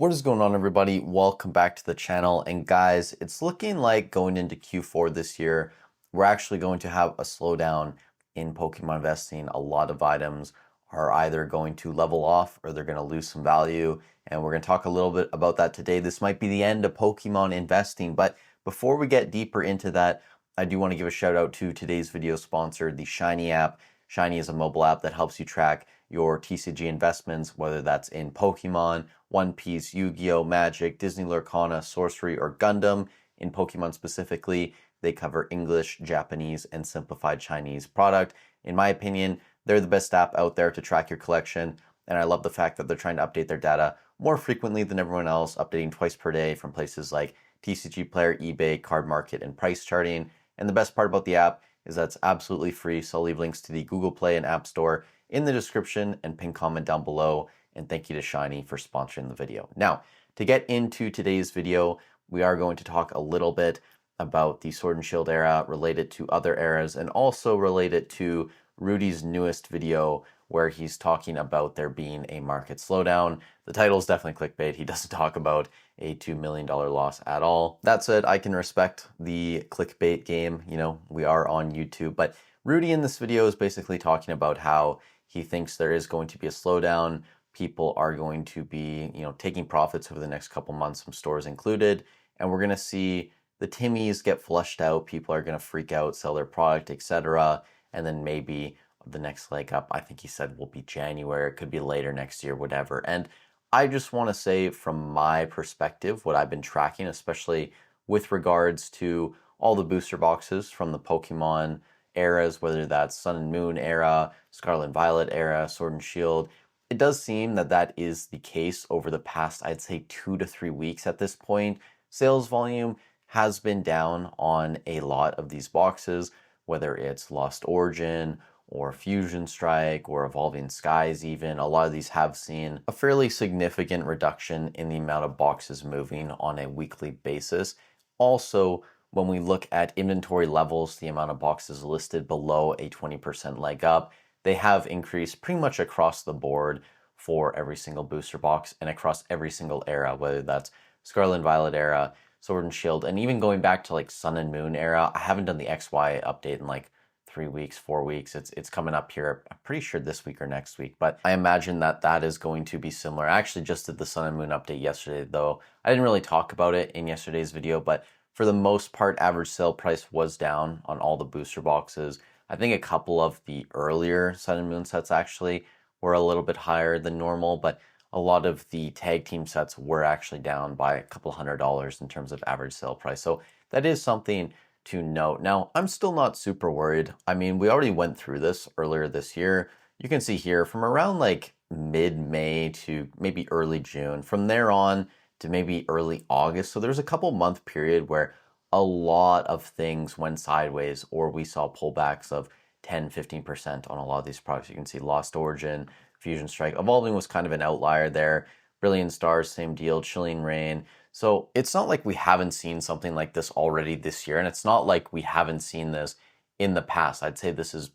What is going on, everybody? Welcome back to the channel. And guys, it's looking like going into Q4 this year, we're actually going to have a slowdown in Pokemon investing. A lot of items are either going to level off or they're going to lose some value. And we're going to talk a little bit about that today. This might be the end of Pokemon investing. But before we get deeper into that, I do want to give a shout out to today's video sponsor, the Shiny app. Shiny is a mobile app that helps you track your TCG investments, whether that's in Pokemon, One Piece, Yu-Gi-Oh, Magic, Disney Lorcana, Sorcery, or Gundam. In Pokemon specifically, they cover English, Japanese, and simplified Chinese product. In my opinion, they're the best app out there to track your collection, and I love the fact that they're trying to update their data more frequently than everyone else, updating twice per day from places like TCG Player, eBay, Card Market, and price charting. And the best part about the app is that it's absolutely free, so I'll leave links to the Google Play and App Store in the description and pin comment down below. And thank you to Shiny for sponsoring the video. Now, to get into today's video, we are going to talk a little bit about the Sword and Shield era related to other eras and also related to Rudy's newest video where he's talking about there being a market slowdown. The title is definitely clickbait. He doesn't talk about a $2 million loss at all. That said, I can respect the clickbait game. You know, we are on YouTube, but Rudy in this video is basically talking about how he thinks there is going to be a slowdown. People are going to be, taking profits over the next couple months, some stores included, and we're going to see the Timmies get flushed out. People are going to freak out, sell their product, etc. And then maybe the next leg up, I think he said, will be January. It could be later next year, whatever. And I just want to say from my perspective, what I've been tracking, especially with regards to all the booster boxes from the Pokemon eras, whether that's Sun and Moon era, Scarlet and Violet era, Sword and Shield, it does seem that that is the case over the past, I'd say 2 to 3 weeks at this point. Sales volume has been down on a lot of these boxes, whether it's Lost Origin or Fusion Strike or Evolving Skies even. A lot of these have seen a fairly significant reduction in the amount of boxes moving on a weekly basis. Also, when we look at inventory levels, the amount of boxes listed below a 20% leg up, they have increased pretty much across the board for every single booster box and across every single era, whether that's Scarlet and Violet era, Sword and Shield, and even going back to like Sun and Moon era. I haven't done the XY update in like 3 weeks, 4 weeks. It's coming up here, I'm pretty sure this week or next week, but I imagine that that is going to be similar. I actually just did the Sun and Moon update yesterday, though I didn't really talk about it in yesterday's video, but for the most part, average sale price was down on all the booster boxes. I think a couple of the earlier Sun and Moon sets actually were a little bit higher than normal, but a lot of the tag team sets were actually down by a couple $100 in terms of average sale price. So that is something to note. Now, I'm still not super worried. I mean, we already went through this earlier this year. You can see here from around like mid-May to maybe early June, from there on to maybe early August. So there's a couple month period where a lot of things went sideways or we saw pullbacks of 10-15% on a lot of these products. You can see Lost Origin, Fusion Strike. Evolving was kind of an outlier there. Brilliant Stars, same deal. Chilling Reign. So it's not like we haven't seen something like this already this year, and it's not like we haven't seen this in the past. I'd say this is,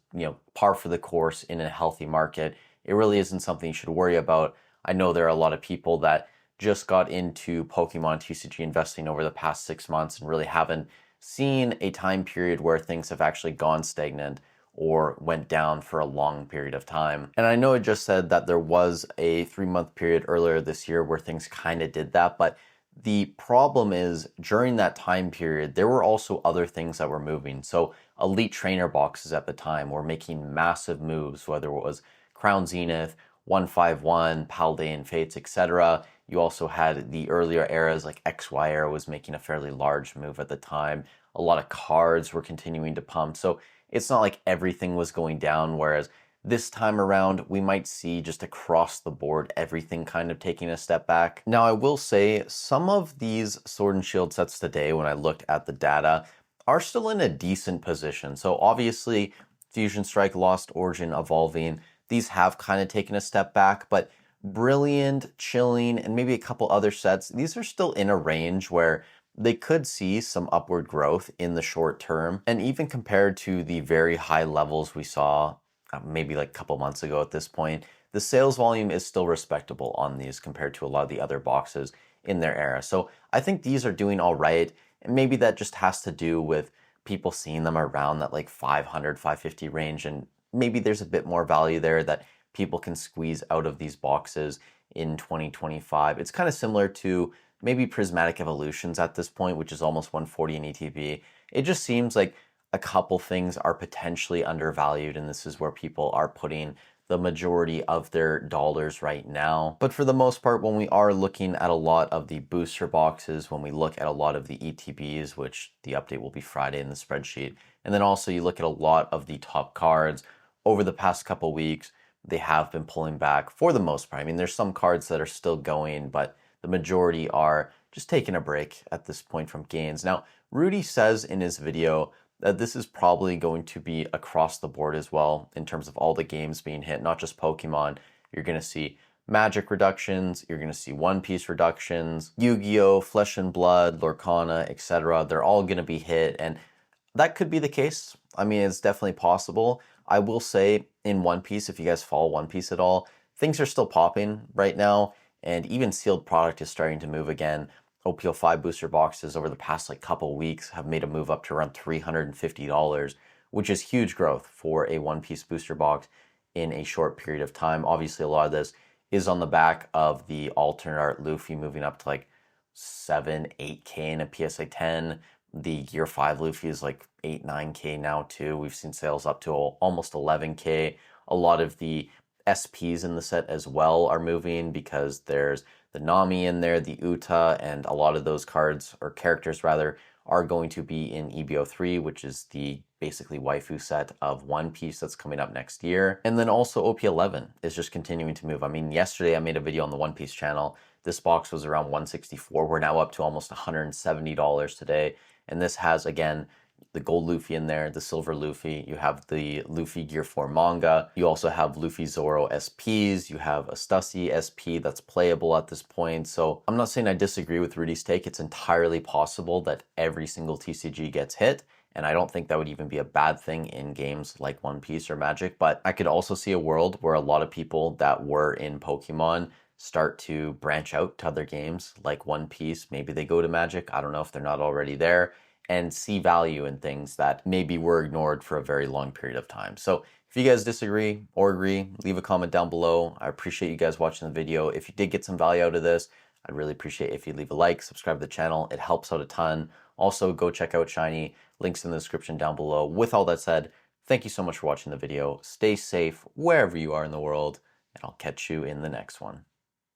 par for the course in a healthy market. It really isn't something you should worry about. I know there are a lot of people that just got into Pokemon TCG investing over the past 6 months and really haven't seen a time period where things have actually gone stagnant or went down for a long period of time. And I know I just said that there was a 3-month period earlier this year where things kind of did that, but the problem is during that time period, there were also other things that were moving. So elite trainer boxes at the time were making massive moves, whether it was Crown Zenith, 151, Paldean Fates, etc. You also had the earlier eras like XY era was making a fairly large move at the time. A lot of cards were continuing to pump. So it's not like everything was going down, whereas this time around, we might see just across the board everything kind of taking a step back. Now, I will say some of these Sword and Shield sets today, when I looked at the data, are still in a decent position. So obviously, Fusion Strike, Lost Origin, Evolving, these have kind of taken a step back, but Brilliant, Chilling, and maybe a couple other sets, these are still in a range where they could see some upward growth in the short term. And even compared to the very high levels we saw maybe like a couple months ago at this point, the sales volume is still respectable on these compared to a lot of the other boxes in their era. So I think these are doing all right. And maybe that just has to do with people seeing them around that like 500, 550 range. And maybe there's a bit more value there that people can squeeze out of these boxes in 2025. It's kind of similar to maybe Prismatic Evolutions at this point, which is almost 140 in ETB. It just seems like a couple things are potentially undervalued, and this is where people are putting the majority of their dollars right now. But for the most part, when we are looking at a lot of the booster boxes, when we look at a lot of the ETBs, which the update will be Friday in the spreadsheet, and then also you look at a lot of the top cards over the past couple weeks, they have been pulling back for the most part. I mean, there's some cards that are still going, but the majority are just taking a break at this point from gains. Now, Rudy says in his video that this is probably going to be across the board as well in terms of all the games being hit, not just Pokemon. You're going to see Magic reductions, you're going to see One Piece reductions, Yu-Gi-Oh, Flesh and Blood, Lorcana, etc. They're all going to be hit, and that could be the case. I mean, it's definitely possible. I will say in One Piece, if you guys follow One Piece at all, things are still popping right now, and even sealed product is starting to move again. OPL 5 booster boxes over the past like couple weeks have made a move up to around $350, which is huge growth for a One Piece booster box in a short period of time. Obviously, a lot of this is on the back of the alternate art Luffy moving up to like 7, 8K in a PSA 10. The Gear 5 Luffy is like 8, 9K now too. We've seen sales up to almost 11K. A lot of the SPs in the set as well are moving because there's the Nami in there, the Uta, and a lot of those cards, or characters rather, are going to be in EBO 3, which is the basically waifu set of One Piece that's coming up next year. And then also OP11 is just continuing to move. I mean, yesterday I made a video on the One Piece channel. This box was around 164. We're now up to almost $170 today. And this has, again, the gold Luffy in there, the silver Luffy. You have the Luffy Gear 4 manga. You also have Luffy Zoro SPs. You have a Stussy SP that's playable at this point. So I'm not saying I disagree with Rudy's take. It's entirely possible that every single TCG gets hit. And I don't think that would even be a bad thing in games like One Piece or Magic. But I could also see a world where a lot of people that were in Pokemon start to branch out to other games like One Piece. Maybe they go to Magic. I don't know if they're not already there, and see value in things that maybe were ignored for a very long period of time. So if you guys disagree or agree, leave a comment down below. I appreciate you guys watching the video. If you did get some value out of this, I'd really appreciate if you leave a like, subscribe to the channel. It helps out a ton. Also, go check out Shiny. Links in the description down below. With all that said, thank you so much for watching the video. Stay safe wherever you are in the world, and I'll catch you in the next one.